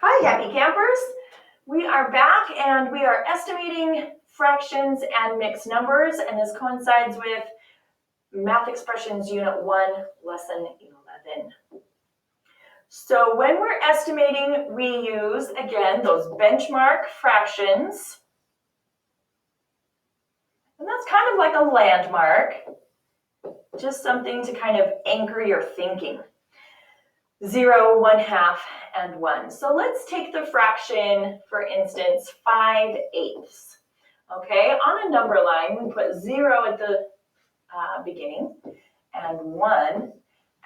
Hi, happy campers. We are back and we are estimating fractions and mixed numbers, and this coincides with Math Expressions Unit 1, Lesson 11. So when we're estimating, we use, again, those benchmark fractions. And that's kind of like a landmark, just something to kind of anchor your thinking. 0, 1/2, and 1. So let's take the fraction, for instance, 5/8. Okay, on a number line, we put 0 at the beginning and 1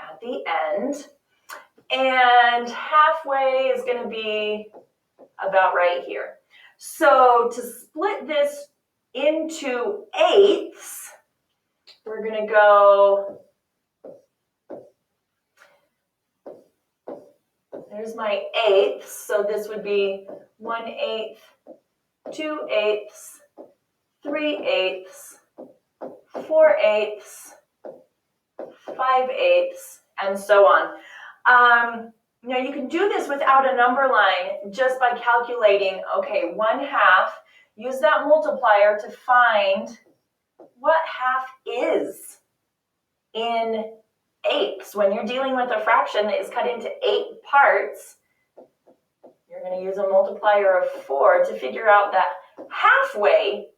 at the end. And halfway is going to be about right here. So to split this into eighths, we're going to go, there's my eighths, so this would be 1/8, 2/8, 3/8, 4/8, 5/8, and so on. Now you can do this without a number line just by calculating, okay, 1/2, use that multiplier to find what half is in eighths. When you're dealing with a fraction that is cut into 8 parts, you're going to use a multiplier of 4 to figure out that halfway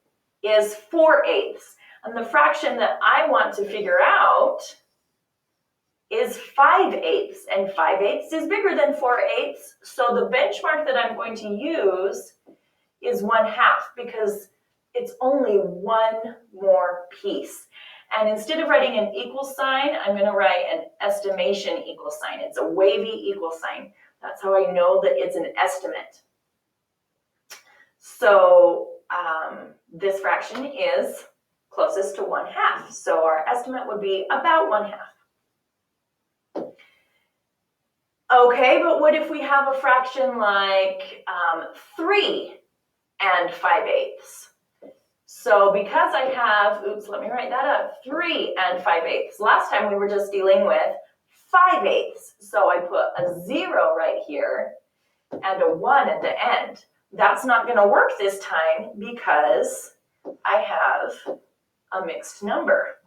is 4/8. And the fraction that I want to figure out is 5/8, and 5/8 is bigger than 4/8. So the benchmark that I'm going to use is 1/2 because it's only one more piece. And instead of writing an equal sign, I'm going to write an estimation equal sign. It's a wavy equal sign. That's how I know that it's an estimate. So this fraction is closest to 1/2. So our estimate would be about 1/2. Okay, but what if we have a fraction like 3 and 5/8? So because I have, let me write that up, 3 and 5/8. Last time we were just dealing with 5/8. So I put a 0 right here and a 1 at the end. That's not going to work this time because I have a mixed number.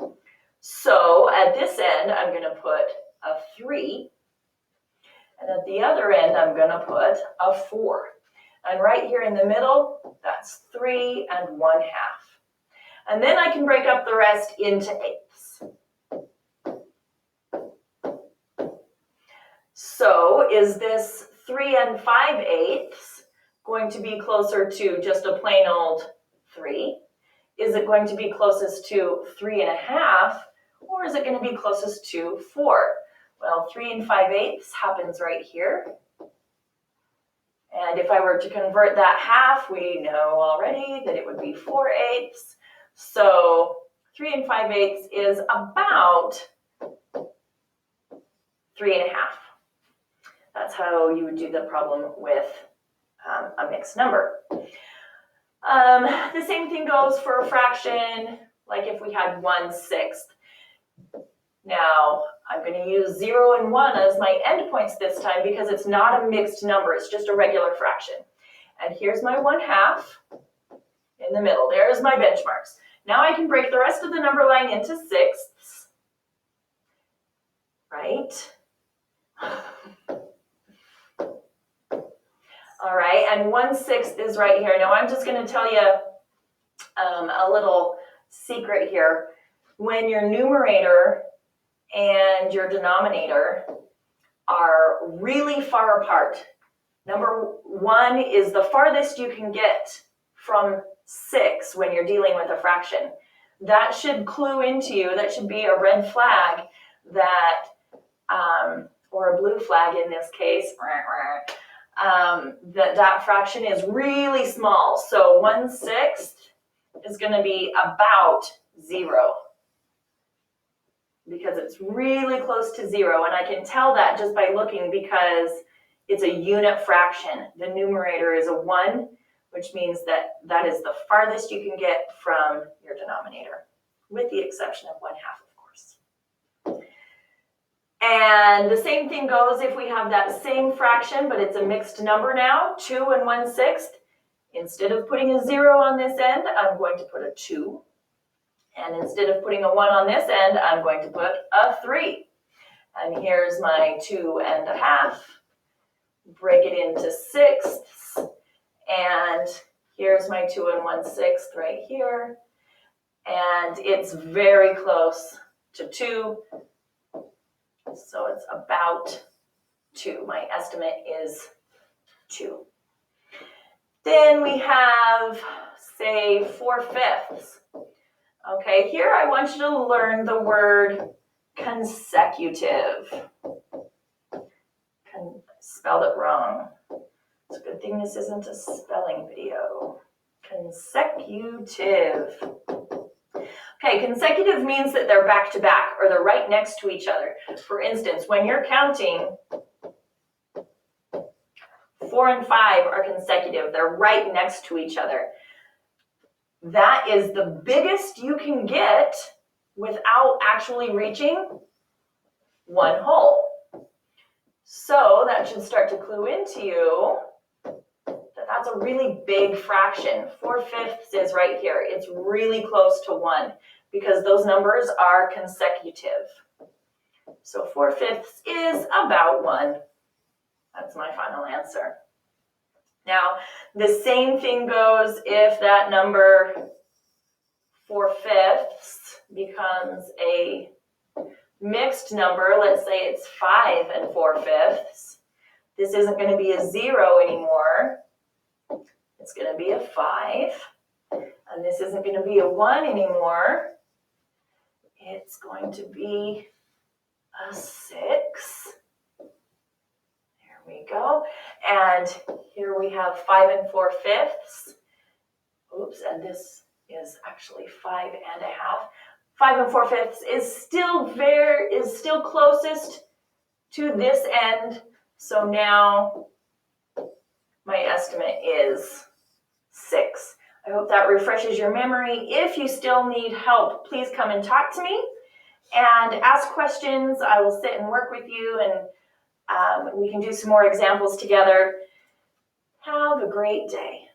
So at this end, I'm going to put a 3. And at the other end, I'm going to put a 4. And right here in the middle, that's 3 and 1/2. And then I can break up the rest into eighths. So is this 3 and 5/8 going to be closer to just a plain old 3? Is it going to be closest to 3 1/2? Or is it going to be closest to 4? Well, 3 and 5/8 happens right here. And if I were to convert that half, we know already that it would be 4/8. So 3 and 5/8 is about 3 1/2. That's how you would do the problem with a mixed number. The same thing goes for a fraction, like if we had 1/6. Now, I'm going to use 0 and 1 as my endpoints this time because it's not a mixed number, it's just a regular fraction. And here's my 1/2 in the middle. There's my benchmarks. Now I can break the rest of the number line into sixths, right? All right, and 1/6 is right here. Now I'm just going to tell you a little secret here. When your numerator and your denominator are really far apart, number 1 is the farthest you can get from 6 when you're dealing with a fraction. That should clue into you, that should be a red flag that, or a blue flag in this case, that fraction is really small. So 1/6 is going to be about 0 because it's really close to 0. And I can tell that just by looking because it's a unit fraction. The numerator is a 1, which means that that is the farthest you can get from your denominator, with the exception of 1/2, of course. And the same thing goes if we have that same fraction, but it's a mixed number now, 2 1/6. Instead of putting a 0 on this end, I'm going to put a 2. And instead of putting a 1 on this end, I'm going to put a 3. And here's my 2 1/2. Break it into sixths. And here's my 2 1/6 right here. And it's very close to 2. So it's about 2. My estimate is 2. Then we have, say, 4/5. Okay, here I want you to learn the word consecutive. Spelled it wrong. It's a good thing this isn't a spelling video. Consecutive. Okay, consecutive means that they're back to back or they're right next to each other. For instance, when you're counting, 4 and 5 are consecutive. They're right next to each other. That is the biggest you can get without actually reaching one whole. So that should start to clue into you that that's a really big fraction. 4/5 is right here. It's really close to 1 because those numbers are consecutive. So 4/5 is about 1. That's my final answer. Now, the same thing goes if that number 4/5 becomes a mixed number. Let's say it's 5 4/5. This isn't going to be a 0 anymore. It's going to be a 5. And this isn't going to be a 1 anymore. It's going to be a 6. There we go. And here we have 5 4/5. Oops, and this is actually 5 1/2. 5 4/5 is still closest to this end. So now my estimate is 6. I hope that refreshes your memory. If you still need help, please come and talk to me and ask questions. I will sit and work with you, and we can do some more examples together. Have a great day.